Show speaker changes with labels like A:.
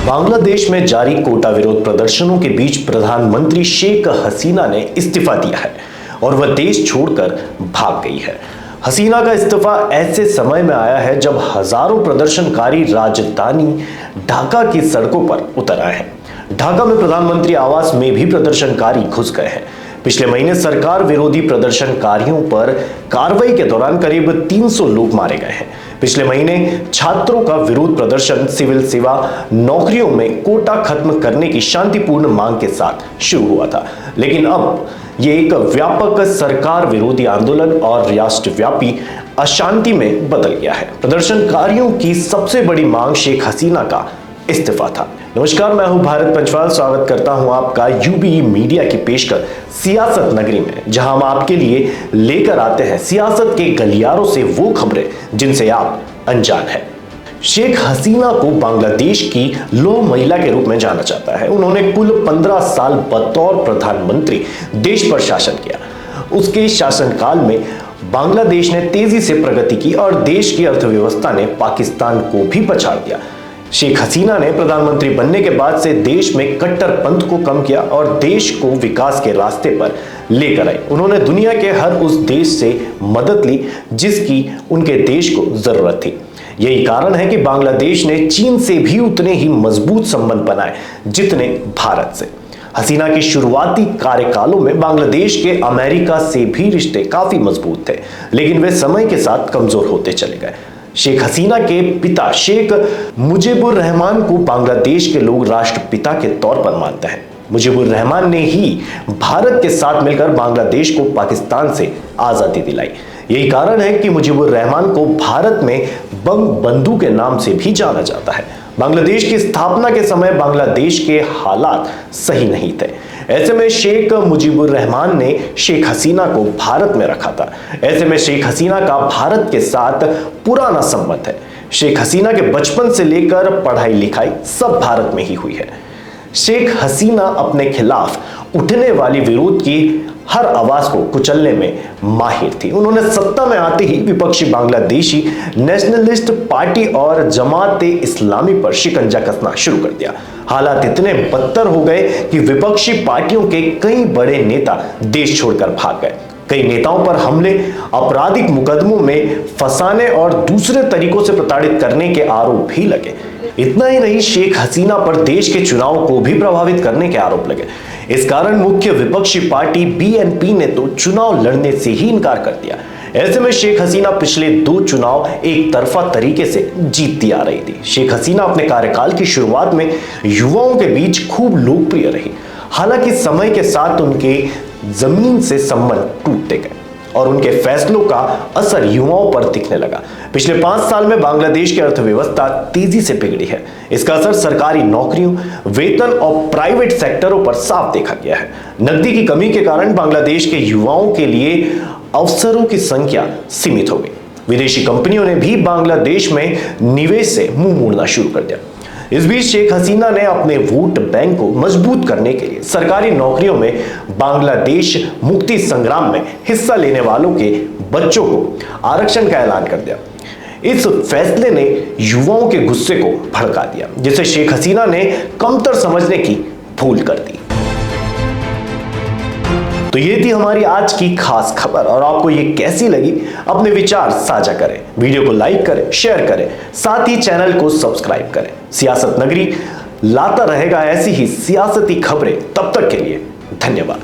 A: बांग्लादेश में जारी कोटा विरोध प्रदर्शनों के बीच प्रधानमंत्री शेख हसीना ने इस्तीफा दिया है और वह देश छोड़कर भाग गई है। हसीना का इस्तीफा ऐसे समय में आया है जब हजारों प्रदर्शनकारी राजधानी ढाका की सड़कों पर उतर आए हैं। ढाका में प्रधानमंत्री आवास में भी प्रदर्शनकारी घुस गए हैं। पिछले महीने सरकार विरोधी प्रदर्शनकारियों पर कार्रवाई के दौरान करीब 300 लोग मारे गए हैं। पिछले महीने छात्रों का विरोध प्रदर्शन सिविल सेवा नौकरियों में कोटा खत्म करने की शांतिपूर्ण मांग के साथ शुरू हुआ था, लेकिन अब ये एक व्यापक सरकार विरोधी आंदोलन और राष्ट्रव्यापी अशांति में बदल गया है। प्रदर्शनकारियों की सबसे बड़ी मांग शेख हसीना का इस्तीफा था। नमस्कार, मैं हूं भारत पंचवाल। स्वागत करता हूं आपका यूबीई मीडिया की पेशकश सियासत नगरी में, जहां हम आपके लिए लेकर आते हैं सियासत के गलियारों से वो खबरें जिनसे आप अनजान हैं। शेख हसीना को बांग्लादेश की लौह महिला के रूप में जाना जाता है। उन्होंने कुल 15 साल बतौर प्रधानमंत्री देश पर शासन किया। उसके शासनकाल में बांग्लादेश ने तेजी से प्रगति की और देश की अर्थव्यवस्था ने पाकिस्तान को भी पछाड़ दिया। शेख हसीना ने प्रधानमंत्री बनने के बाद से देश में कट्टरपंथ को कम किया और देश को विकास के रास्ते पर लेकर आए। उन्होंने दुनिया के हर उस देश से मदद ली जिसकी उनके देश को जरूरत थी। यही कारण है कि बांग्लादेश ने चीन से भी उतने ही मजबूत संबंध बनाए जितने भारत से। हसीना के शुरुआती कार्यकालों में बांग्लादेश के अमेरिका से भी रिश्ते काफी मजबूत थे, लेकिन वे समय के साथ कमजोर होते चले गए। शेख हसीना के पिता शेख मुजीबुर रहमान को बांग्लादेश के लोग राष्ट्रपिता के तौर पर मानते हैं। मुजीबुर रहमान ने ही भारत के साथ मिलकर बांग्लादेश को पाकिस्तान से आजादी दिलाई। यही कारण है कि मुजीबुर रहमान को भारत में बंग बंधु के नाम से भी जाना जाता है। बांग्लादेश की स्थापना के समय बांग्लादेश के हालात सही नहीं थे। ऐसे में शेख मुजीबुर रहमान ने शेख हसीना को भारत में रखा था। ऐसे में शेख हसीना का भारत के साथ पुराना संबंध है। शेख हसीना के बचपन से लेकर पढ़ाई लिखाई सब भारत में ही हुई है। शेख हसीना अपने खिलाफ उठने वाली विरोध की हर आवाज को कुचलने में माहिर थी। उन्होंने सत्ता में आते ही विपक्षी बांग्लादेशी नेशनलिस्ट पार्टी और जमाते इस्लामी पर शिकंजा कसना शुरू कर दिया। हालात इतने बदतर हो गए कि विपक्षी पार्टियों के कई बड़े नेता देश छोड़कर भाग गए। कई नेताओं पर हमले, आपराधिक मुकदमों में फंसाने और दूसरे तरीकों से प्रताड़ित करने के आरोप भी लगे। इतना ही नहीं, शेख हसीना पर देश के चुनाव को भी प्रभावित करने के आरोप लगे। इस कारण मुख्य विपक्षी पार्टी बीएनपी ने तो चुनाव लड़ने से ही इनकार कर दिया। ऐसे में शेख हसीना पिछले 2 चुनाव एक तरफा तरीके से जीतती आ रही थी। शेख हसीना अपने कार्यकाल की शुरुआत में युवाओं के बीच खूब लोकप्रिय रही। हालांकि समय के साथ उनके जमीन से संबंध टूटते गए और उनके फैसलों का असर युवाओं पर दिखने लगा। पिछले 5 साल में बांग्लादेश की अर्थव्यवस्था तेजी से बिगड़ी है। इसका असर सरकारी नौकरियों, वेतन और प्राइवेट सेक्टरों पर साफ देखा गया है। नकदी की कमी के कारण बांग्लादेश के युवाओं के लिए अवसरों की संख्या सीमित हो गई। विदेशी कंपनियों ने भी बांग्लादेश में निवेश से मुंह मोड़ना शुरू कर दिया। इस बीच शेख हसीना ने अपने वोट बैंक को मजबूत करने के लिए सरकारी नौकरियों में बांग्लादेश मुक्ति संग्राम में हिस्सा लेने वालों के बच्चों को आरक्षण का ऐलान कर दिया। इस फैसले ने युवाओं के गुस्से को भड़का दिया, जिसे शेख हसीना ने कमतर समझने की भूल कर दी। तो ये थी हमारी आज की खास खबर, और आपको ये कैसी लगी अपने विचार साझा करें। वीडियो को लाइक करें, शेयर करें, साथ ही चैनल को सब्सक्राइब करें। सियासत नगरी लाता रहेगा ऐसी ही सियासती खबरें। तब तक के लिए धन्यवाद।